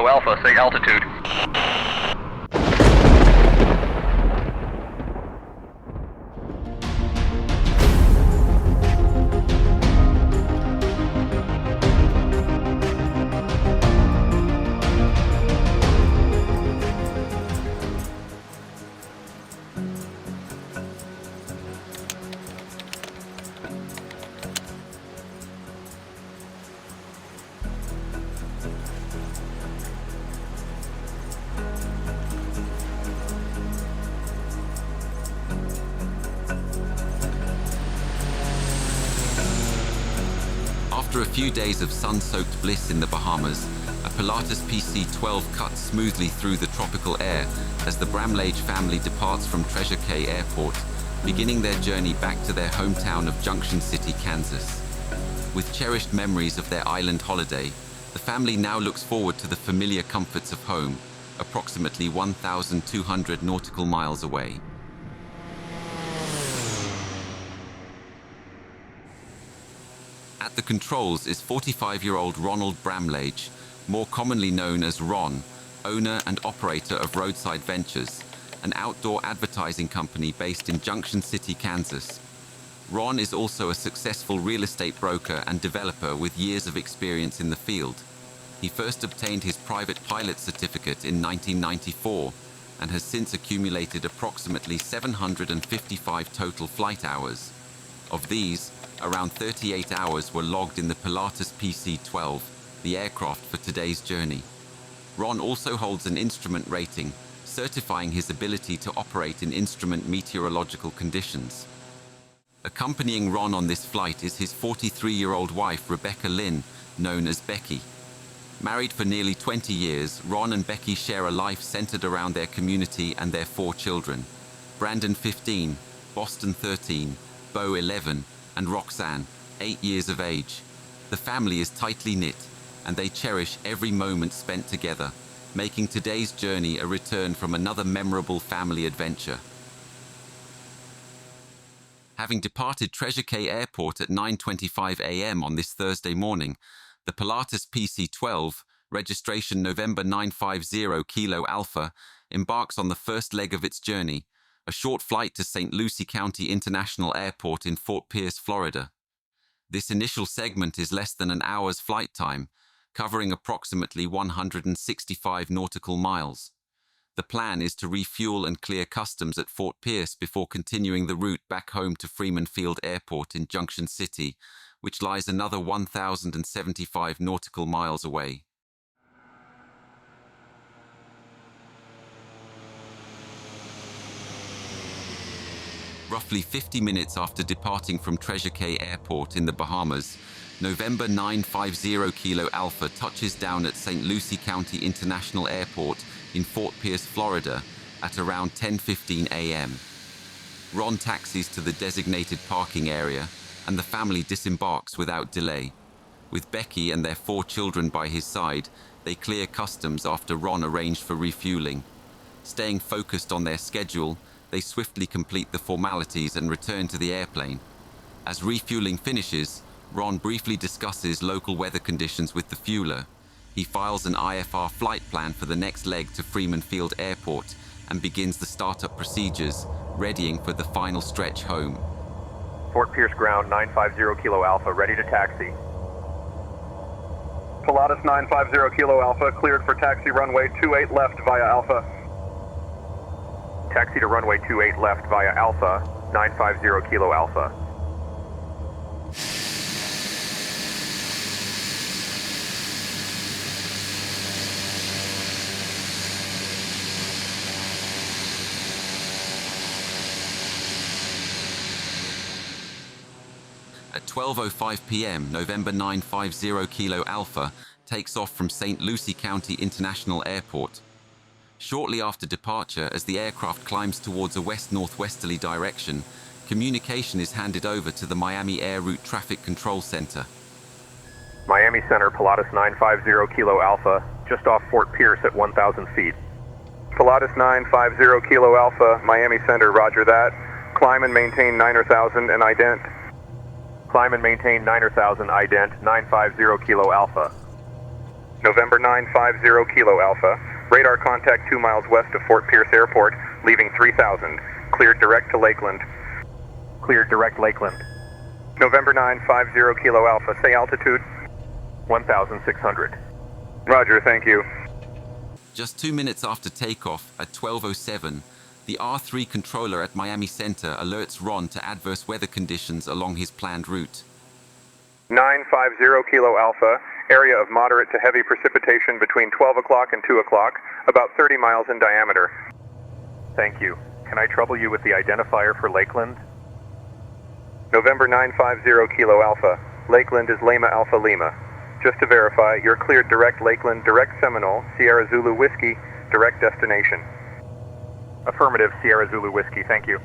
Kilo Alpha, say altitude. After a few days of sun-soaked bliss in the Bahamas, a Pilatus PC-12 cuts smoothly through the tropical air as the Bramlage family departs from Treasure Cay Airport, beginning their journey back to their hometown of Junction City, Kansas. With cherished memories of their island holiday, the family now looks forward to the familiar comforts of home, approximately 1,200 nautical miles away. At the controls is 45-year-old Ronald Bramlage, more commonly known as Ron, owner and operator of Roadside Ventures, an outdoor advertising company based in Junction City, Kansas. Ron is also a successful real estate broker and developer with years of experience in the field. He first obtained his private pilot certificate in 1994 and has since accumulated approximately 755 total flight hours. Of these, around 38 hours were logged in the Pilatus PC-12, the aircraft for today's journey. Ron also holds an instrument rating, certifying his ability to operate in instrument meteorological conditions. Accompanying Ron on this flight is his 43-year-old wife, Rebecca Lynn, known as Becky. Married for nearly 20 years, Ron and Becky share a life centered around their community and their 4 children: Brandon 15, Boston 13, Beau 11, and Roxanne, 8 years of age. The family is tightly knit, and they cherish every moment spent together, making today's journey a return from another memorable family adventure. Having departed Treasure Cay Airport at 9:25 a.m. on this Thursday morning, the Pilatus PC-12, registration November 950 Kilo Alpha, embarks on the first leg of its journey, a short flight to St. Lucie County International Airport in Fort Pierce, Florida. This initial segment is less than an hour's flight time, covering approximately 165 nautical miles. The plan is to refuel and clear customs at Fort Pierce before continuing the route back home to Freeman Field Airport in Junction City, which lies another 1,075 nautical miles away. Roughly 50 minutes after departing from Treasure Cay Airport in the Bahamas, November 950 Kilo Alpha touches down at St. Lucie County International Airport in Fort Pierce, Florida at around 10:15 a.m. Ron taxis to the designated parking area, and the family disembarks without delay. With Becky and their 4 children by his side, they clear customs after Ron arranged for refueling. Staying focused on their schedule, they swiftly complete the formalities and return to the airplane. As refueling finishes, Ron briefly discusses local weather conditions with the fueler. He files an IFR flight plan for the next leg to Freeman Field Airport and begins the startup procedures, readying for the final stretch home. Fort Pierce ground 950 Kilo Alpha, ready to taxi. Pilatus 950 Kilo Alpha, cleared for taxi runway 28 left via Alpha. Taxi to runway 28 left via Alpha, 950 Kilo Alpha. At 12:05 p.m., November 950 Kilo Alpha takes off from St. Lucie County International Airport. Shortly after departure, as the aircraft climbs towards a west-northwesterly direction, communication is handed over to the Miami Air Route Traffic Control Center. Miami Center, Pilatus 950 Kilo Alpha, just off Fort Pierce at 1,000 feet. Pilatus 950 Kilo Alpha, Miami Center, roger that. Climb and maintain 9,000 and ident. Climb and maintain 9,000 ident, 950 Kilo Alpha. November 950 Kilo Alpha. Radar contact 2 miles west of Fort Pierce Airport, leaving 3000. Cleared direct to Lakeland. Cleared direct Lakeland. November 950 Kilo Alpha. Say altitude. 1,600. Roger, thank you. Just 2 minutes after takeoff at 12:07, the R3 controller at Miami Center alerts Ron to adverse weather conditions along his planned route. 950 Kilo Alpha. Area of moderate to heavy precipitation between 12 o'clock and 2 o'clock, about 30 miles in diameter. Thank you. Can I trouble you with the identifier for Lakeland? November 950 Kilo Alpha. Lakeland is Lima Alpha Lima. Just to verify, you're cleared direct Lakeland, direct Seminole, Sierra Zulu Whiskey, direct destination. Affirmative, Sierra Zulu Whiskey, thank you.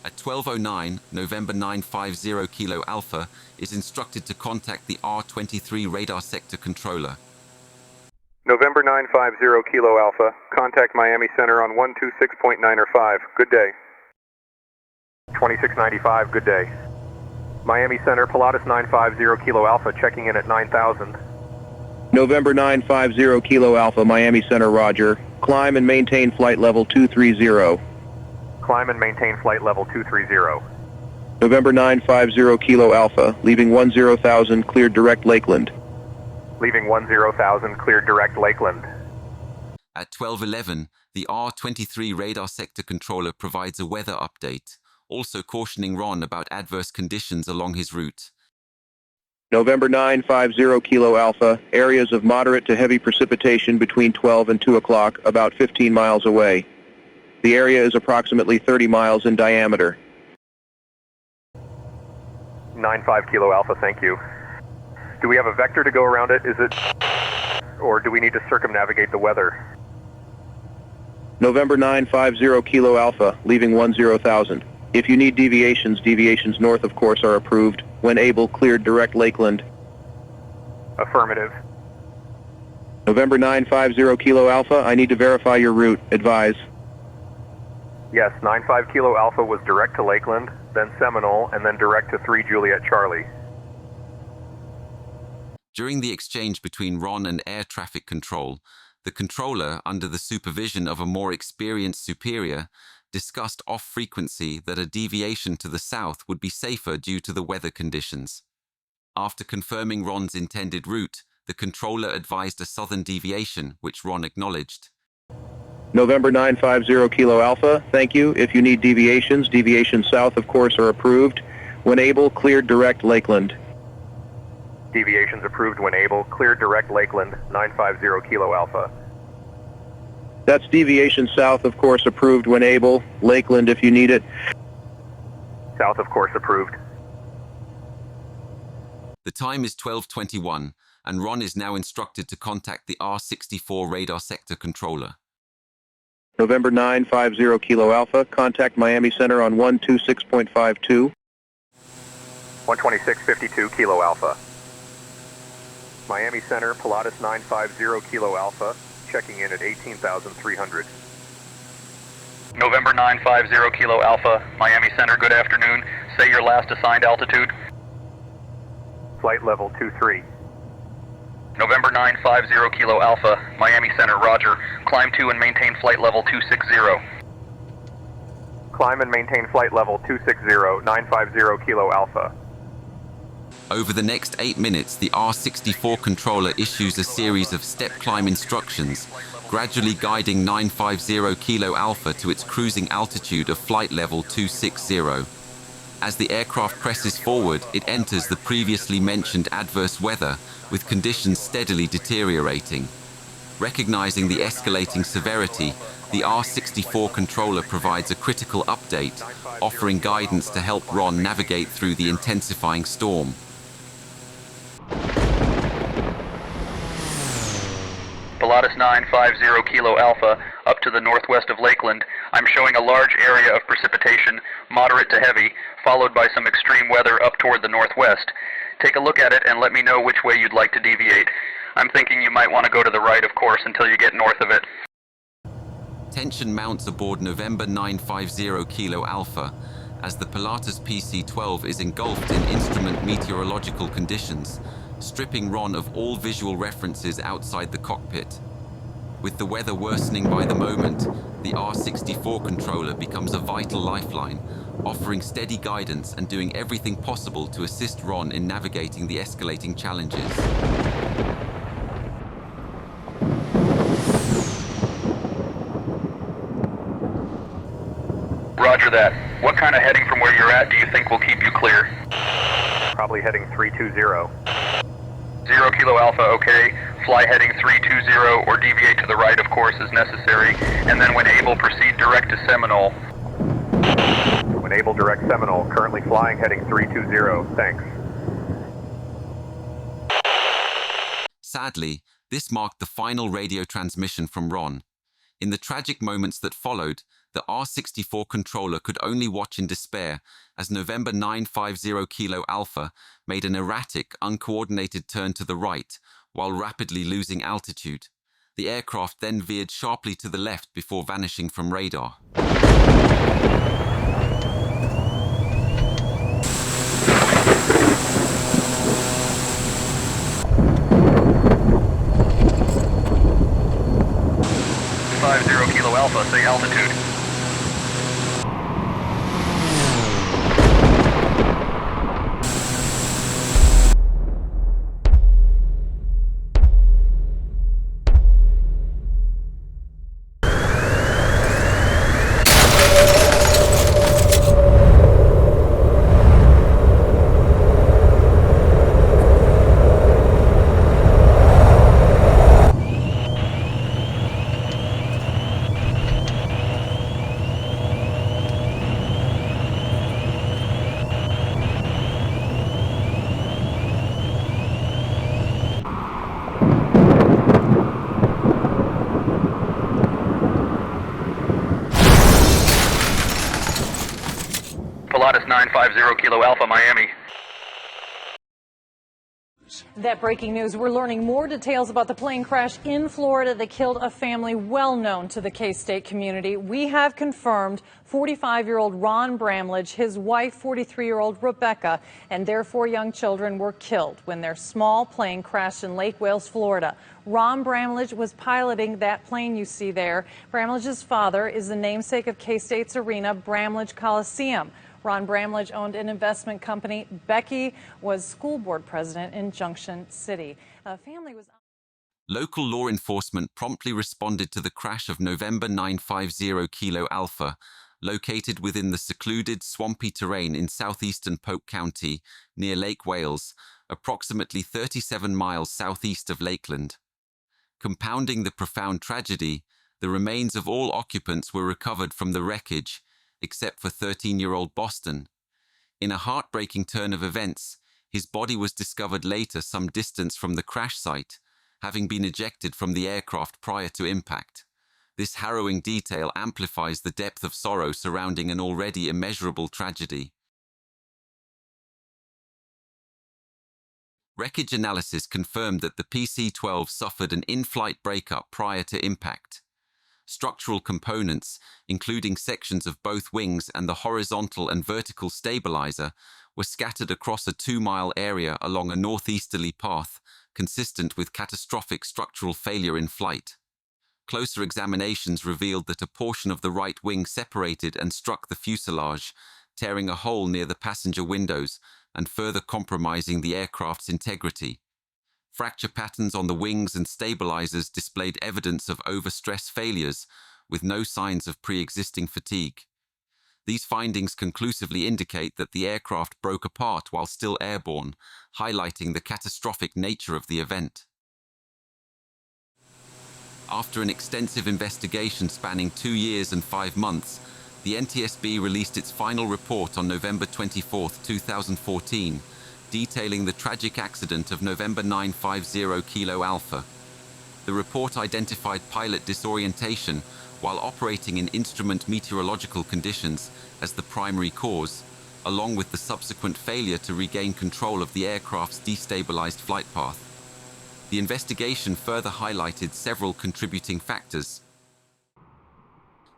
At 12:09, November 950 Kilo Alpha is instructed to contact the R23 radar sector controller. November 950 Kilo Alpha. Contact Miami Center on 126.905. Good day. 2695, good day. Miami Center, Pilatus 950 Kilo Alpha, checking in at 9000. November 950 Kilo Alpha, Miami Center, roger. Climb and maintain flight level 230. Climb and maintain flight level 230. November 950 Kilo Alpha, leaving 10,000, cleared direct Lakeland. Leaving 10,000, cleared direct Lakeland. At 12:11, the R23 radar sector controller provides a weather update, also cautioning Ron about adverse conditions along his route. November 950 Kilo Alpha, areas of moderate to heavy precipitation between 12 and 2 o'clock, about 15 miles away. The area is approximately 30 miles in diameter. 95 Kilo Alpha, thank you. Do we have a vector to go around it? Is it... or do we need to circumnavigate the weather? November 950 Kilo Alpha, leaving 10,000. If you need deviations, deviations north of course are approved. When able, cleared direct Lakeland. Affirmative. November 950 Kilo Alpha, I need to verify your route. Advise. Yes, 95 Kilo Alpha was direct to Lakeland, then Seminole, and then direct to 3 Juliet Charlie. During the exchange between Ron and air traffic control, the controller, under the supervision of a more experienced superior, discussed off-frequency that a deviation to the south would be safer due to the weather conditions. After confirming Ron's intended route, the controller advised a southern deviation, which Ron acknowledged. November 950 Kilo Alpha, thank you. If you need deviations, deviations south of course are approved. When able, cleared direct Lakeland. Deviations approved when able. Cleared direct Lakeland, 950 Kilo Alpha. That's deviation south of course approved when able. Lakeland if you need it. South of course approved. The time is 12:21, and Ron is now instructed to contact the R64 radar sector controller. November 950 Kilo Alpha, contact Miami Center on 126.52. 126.52 Kilo Alpha. Miami Center, Pilatus 950 Kilo Alpha, checking in at 18,300. November 950 Kilo Alpha, Miami Center, good afternoon. Say your last assigned altitude. Flight level 23. November 950 Kilo Alpha, Miami Center, roger. Climb to and maintain flight level 260. Climb and maintain flight level 260, 950 Kilo Alpha. Over the next 8 minutes, the R64 controller issues a series of step climb instructions, gradually guiding 950 Kilo Alpha to its cruising altitude of flight level 260. As the aircraft presses forward, it enters the previously mentioned adverse weather, with conditions steadily deteriorating. Recognizing the escalating severity, the R64 controller provides a critical update, offering guidance to help Ron navigate through the intensifying storm. Pilatus 950 Kilo Alpha, up to the northwest of Lakeland. I'm showing a large area of precipitation, moderate to heavy, followed by some extreme weather up toward the northwest. Take a look at it and let me know which way you'd like to deviate. I'm thinking you might want to go to the right, of course, until you get north of it. Tension mounts aboard November 950 Kilo Alpha, as the Pilatus PC-12 is engulfed in instrument meteorological conditions, stripping Ron of all visual references outside the cockpit. With the weather worsening by the moment, the R-64 controller becomes a vital lifeline, offering steady guidance and doing everything possible to assist Ron in navigating the escalating challenges. Roger that. What kind of heading from where you're at do you think will keep you clear? Probably heading 320. 0 Kilo Alpha, okay. Fly heading 320 or deviate to the right, of course, as necessary. And then when able, proceed direct to Seminole. When able, direct Seminole. Currently flying heading 320. Thanks. Sadly, this marked the final radio transmission from Ron. In the tragic moments that followed, the R-64 controller could only watch in despair as November 950 Kilo Alpha made an erratic, uncoordinated turn to the right while rapidly losing altitude. The aircraft then veered sharply to the left before vanishing from radar. 50 Kilo Alpha, say altitude. Pilatus 950 Kilo Alpha, Miami. That breaking news, we're learning more details about the plane crash in Florida that killed a family well known to the K-State community. We have confirmed 45-year-old Ron Bramlage, his wife, 43-year-old Rebecca, and their 4 young children were killed when their small plane crashed in Lake Wales, Florida. Ron Bramlage was piloting that plane you see there. Bramlage's father is the namesake of K-State's arena, Bramlage Coliseum. Ron Bramlage owned an investment company. Becky was school board president in Junction City. Family was... Local law enforcement promptly responded to the crash of November 950 Kilo Alpha, located within the secluded, swampy terrain in southeastern Polk County, near Lake Wales, approximately 37 miles southeast of Lakeland. Compounding the profound tragedy, the remains of all occupants were recovered from the wreckage, except for 13-year-old Boston. In a heartbreaking turn of events, his body was discovered later some distance from the crash site, having been ejected from the aircraft prior to impact. This harrowing detail amplifies the depth of sorrow surrounding an already immeasurable tragedy. Wreckage analysis confirmed that the PC-12 suffered an in-flight breakup prior to impact. Structural components, including sections of both wings and the horizontal and vertical stabilizer, were scattered across a 2-mile area along a northeasterly path, consistent with catastrophic structural failure in flight. Closer examinations revealed that a portion of the right wing separated and struck the fuselage, tearing a hole near the passenger windows and further compromising the aircraft's integrity. Fracture patterns on the wings and stabilizers displayed evidence of overstress failures, with no signs of pre-existing fatigue. These findings conclusively indicate that the aircraft broke apart while still airborne, highlighting the catastrophic nature of the event. After an extensive investigation spanning 2 years and 5 months, the NTSB released its final report on November 24, 2014, detailing the tragic accident of November 950 Kilo Alpha. The report identified pilot disorientation while operating in instrument meteorological conditions as the primary cause, along with the subsequent failure to regain control of the aircraft's destabilized flight path. The investigation further highlighted several contributing factors.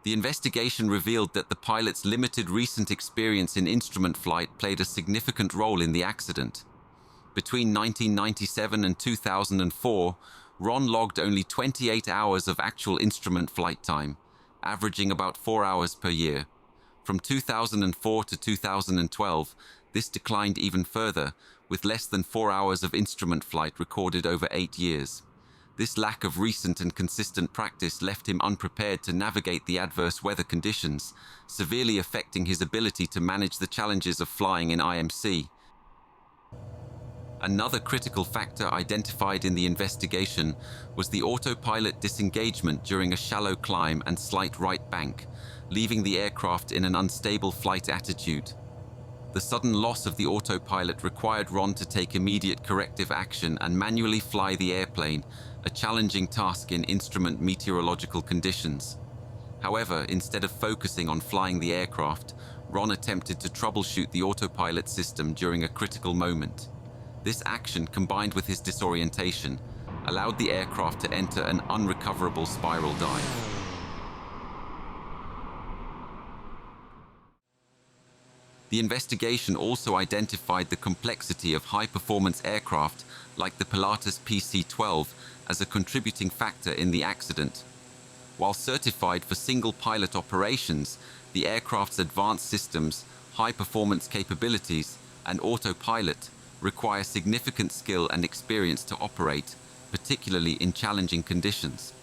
The investigation revealed that the pilot's limited recent experience in instrument flight played a significant role in the accident. Between 1997 and 2004, Ron logged only 28 hours of actual instrument flight time, averaging about 4 hours per year. From 2004 to 2012, this declined even further, with less than 4 hours of instrument flight recorded over 8 years. This lack of recent and consistent practice left him unprepared to navigate the adverse weather conditions, severely affecting his ability to manage the challenges of flying in IMC. Another critical factor identified in the investigation was the autopilot disengagement during a shallow climb and slight right bank, leaving the aircraft in an unstable flight attitude. The sudden loss of the autopilot required Ron to take immediate corrective action and manually fly the airplane, a challenging task in instrument meteorological conditions. However, instead of focusing on flying the aircraft, Ron attempted to troubleshoot the autopilot system during a critical moment. This action, combined with his disorientation, allowed the aircraft to enter an unrecoverable spiral dive. The investigation also identified the complexity of high-performance aircraft like the Pilatus PC-12 as a contributing factor in the accident. While certified for single-pilot operations, the aircraft's advanced systems, high-performance capabilities, and autopilot require significant skill and experience to operate, particularly in challenging conditions.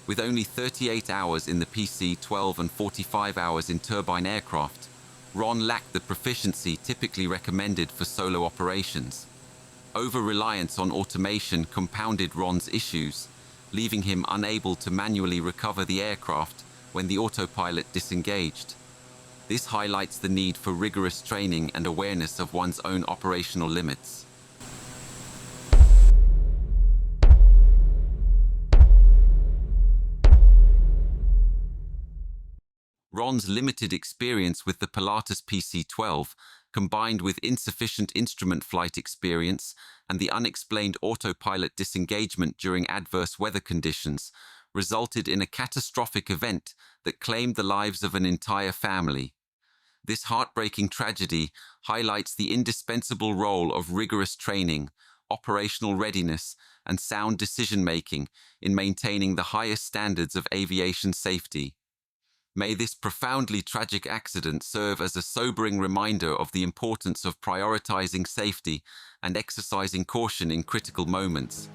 With only 38 hours in the PC-12 and 45 hours in turbine aircraft, Ron lacked the proficiency typically recommended for solo operations. Over-reliance on automation compounded Ron's issues, leaving him unable to manually recover the aircraft when the autopilot disengaged. This highlights the need for rigorous training and awareness of one's own operational limits. Ron's limited experience with the Pilatus PC-12, combined with insufficient instrument flight experience and the unexplained autopilot disengagement during adverse weather conditions, resulted in a catastrophic event that claimed the lives of an entire family. This heartbreaking tragedy highlights the indispensable role of rigorous training, operational readiness, and sound decision-making in maintaining the highest standards of aviation safety. May this profoundly tragic accident serve as a sobering reminder of the importance of prioritizing safety and exercising caution in critical moments.